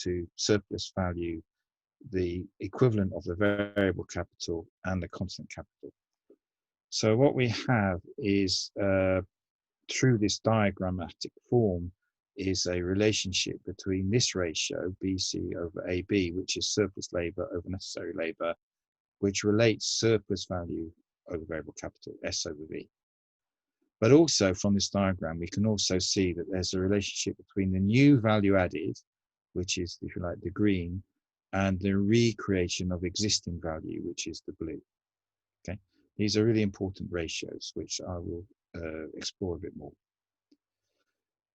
to surplus value the equivalent of the variable capital and the constant capital. So what we have is, through this diagrammatic form, is a relationship between this ratio, BC over AB, which is surplus labour over necessary labour, which relates surplus value over variable capital, S over V. But also from this diagram, we can also see that there's a relationship between the new value added, which is, if you like, the green, and the recreation of existing value, which is the blue. Okay, these are really important ratios, which I will explore a bit more.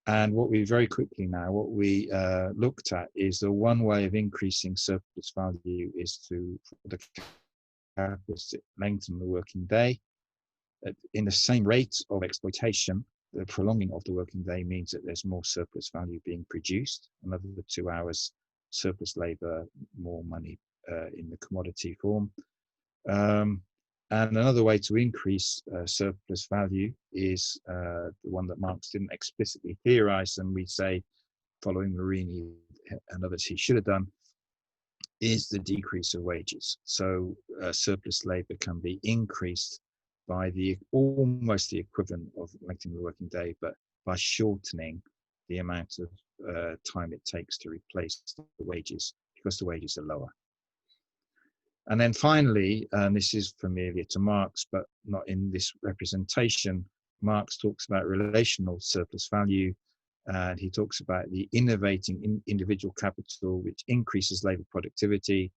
And what we very quickly now, what we looked at is the one way of increasing surplus value is to, for the capitalists, lengthen the working day. In the same rate of exploitation, the prolonging of the working day means that there's more surplus value being produced. Another 2 hours surplus labor, more money in the commodity form. And another way to increase surplus value is the one that Marx didn't explicitly theorize, and we say, following Marini and others he should have done, is the decrease of wages. So surplus labor can be increased by almost the equivalent of lengthening the working day, but by shortening the amount of time it takes to replace the wages, because the wages are lower. And then finally, and this is familiar to Marx, but not in this representation, Marx talks about relational surplus value, and he talks about the innovating individual capital, which increases labor productivity.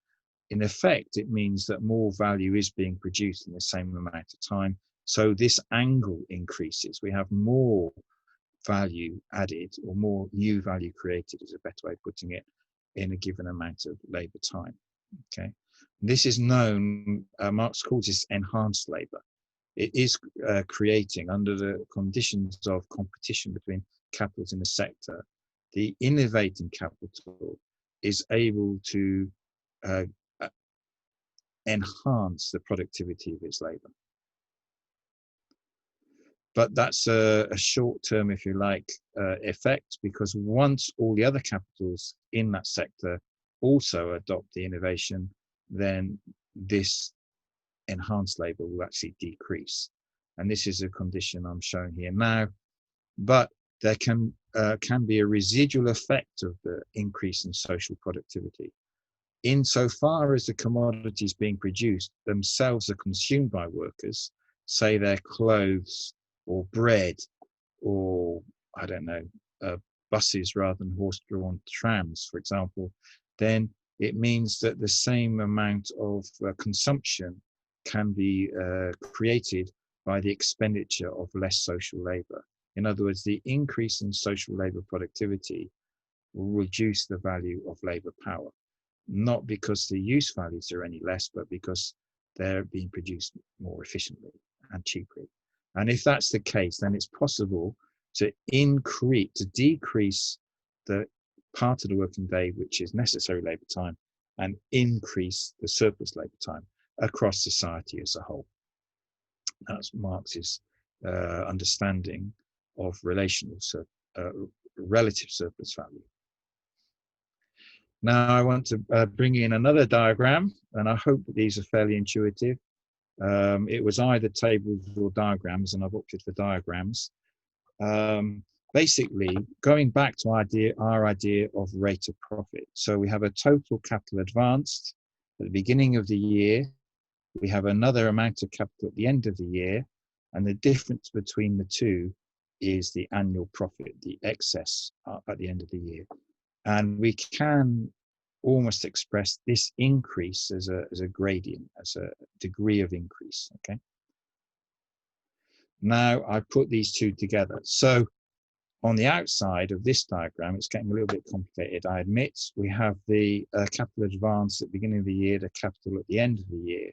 In effect, it means that more value is being produced in the same amount of time. So this angle increases. We have more value added, or more new value created, is a better way of putting it, in a given amount of labor time. Okay, this is known, Marx calls this enhanced labor. It is creating, under the conditions of competition between capitals in the sector, the innovating capital is able to enhance the productivity of its labor. But that's a short-term, if you like, effect, because once all the other capitals in that sector also adopt the innovation, then this enhanced labor will actually decrease. And this is a condition I'm showing here now. But there can be a residual effect of the increase in social productivity. Insofar as the commodities being produced themselves are consumed by workers, say their clothes or bread or, I don't know, buses rather than horse-drawn trams, for example, then it means that the same amount of consumption can be created by the expenditure of less social labor. In other words, the increase in social labor productivity will reduce the value of labor power, not because the use values are any less, but because they're being produced more efficiently and cheaply. And if that's the case, then it's possible to decrease the part of the working day which is necessary labor time and increase the surplus labor time across society as a whole. That's Marx's understanding of relative surplus value. Now I want to bring in another diagram, and I hope that these are fairly intuitive. It was either tables or diagrams, and I've opted for diagrams. Basically, going back to our idea of rate of profit. So we have a total capital advanced at the beginning of the year. We have another amount of capital at the end of the year, and the difference between the two is the annual profit, the excess at the end of the year. And we can almost express this increase as a gradient, as a degree of increase, okay? Now I put these two together. So on the outside of this diagram, it's getting a little bit complicated, I admit. We have the capital advance at the beginning of the year, the capital at the end of the year.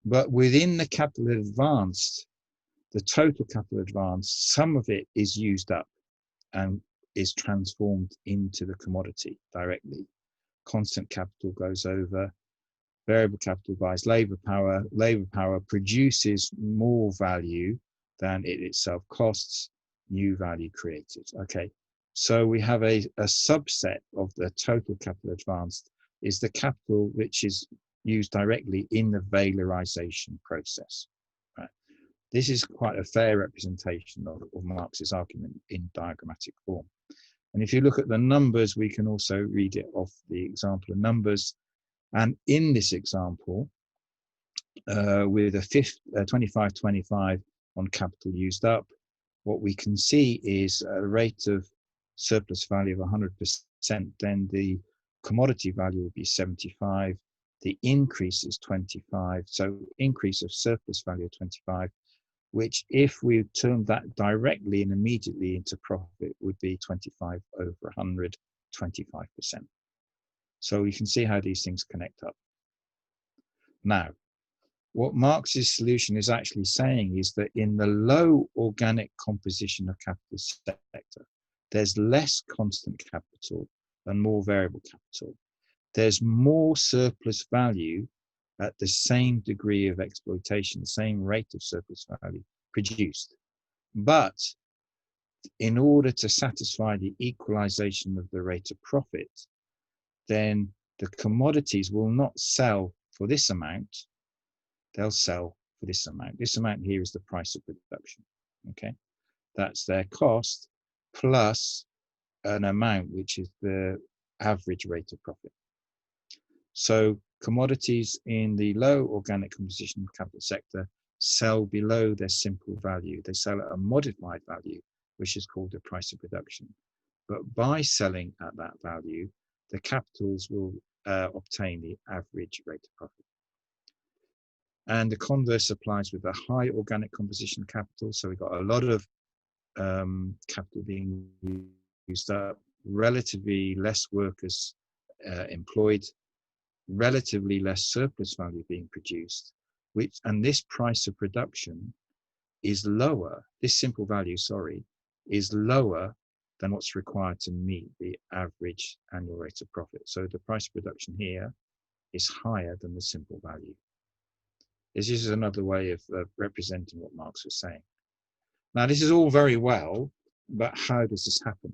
But within the capital advanced, the total capital advance, some of it is used up and is transformed into the commodity directly. Constant capital goes over, variable capital buys labor power produces more value than it itself costs, new value created. Okay, So we have a subset of the total capital advanced is the capital which is used directly in the valorization process. Right? This is quite a fair representation of Marx's argument in diagrammatic form. And if you look at the numbers, we can also read it off the example of numbers. And in this example, with a 25-25 on capital used up, what we can see is a rate of surplus value of 100%, then the commodity value will be 75, the increase is 25, so increase of surplus value of 25, which if we turn that directly and immediately into profit would be 25 over 100, 25%. So you can see how these things connect up. Now, what Marx's solution is actually saying is that in the low organic composition of capital sector, there's less constant capital and more variable capital. There's more surplus value at the same degree of exploitation, the same rate of surplus value produced. But in order to satisfy the equalization of the rate of profit, then the commodities will not sell for this amount, they'll sell for this amount. This amount here is the price of production, okay? That's their cost plus an amount which is the average rate of profit. So commodities in the low organic composition of capital sector sell below their simple value. They sell at a modified value, which is called the price of production. But by selling at that value, the capitals will obtain the average rate of profit. And the converse applies with the high organic composition capital. So we've got a lot of capital being used up, relatively less workers employed, relatively less surplus value being produced, and this price of production is lower, this simple value, sorry, is lower than what's required to meet the average annual rate of profit. So the price of production here is higher than the simple value. This is another way of representing what Marx was saying. Now, this is all very well, but how does this happen?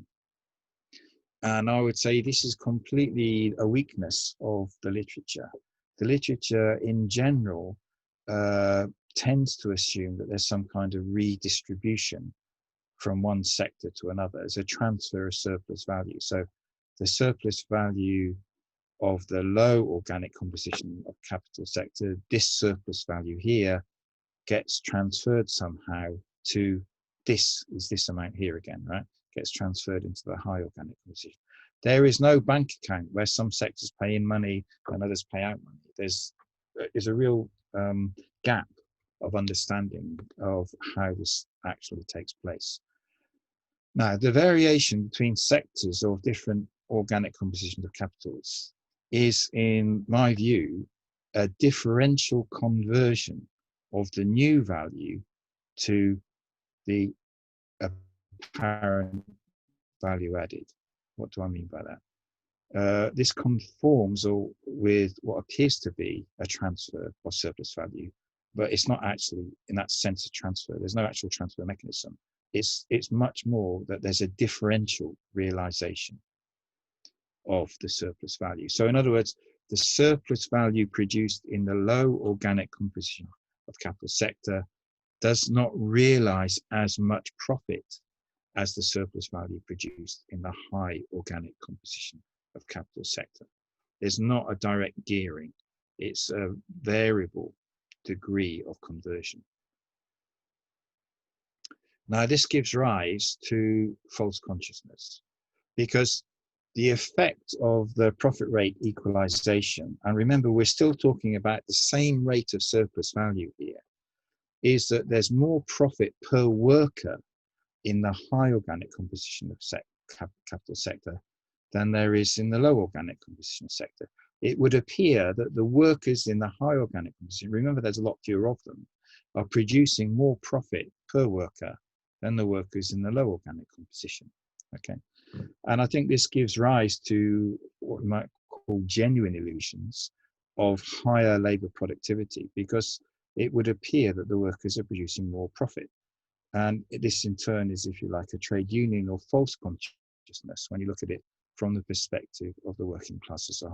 And I would say this is completely a weakness of the literature. The literature in general tends to assume that there's some kind of redistribution from one sector to another as a transfer of surplus value. So the surplus value of the low organic composition of capital sector, this surplus value here gets transferred somehow to this amount here again, right? Gets transferred into the high organic composition. There is no bank account where some sectors pay in money and others pay out money. There's a real gap of understanding of how this actually takes place. Now, the variation between sectors of different organic compositions of capitals is, in my view, a differential conversion of the new value to the apparent value added. What do I mean by that? This conforms with what appears to be a transfer of surplus value, but it's not actually in that sense a transfer. There's no actual transfer mechanism. It's much more that there's a differential realization of the surplus value. So in other words, the surplus value produced in the low organic composition of capital sector does not realize as much profit as the surplus value produced in the high organic composition of capital sector. There's not a direct gearing. It's a variable degree of conversion. Now, this gives rise to false consciousness because the effect of the profit rate equalization, and remember, we're still talking about the same rate of surplus value here, is that there's more profit per worker in the high organic composition of capital sector than there is in the low organic composition sector. It would appear that the workers in the high organic composition, remember there's a lot fewer of them, are producing more profit per worker than the workers in the low organic composition, okay? And I think this gives rise to what we might call genuine illusions of higher labor productivity, because it would appear that the workers are producing more profit. And this in turn is, if you like, a trade union or false when you look at it from the perspective of the working class as a whole.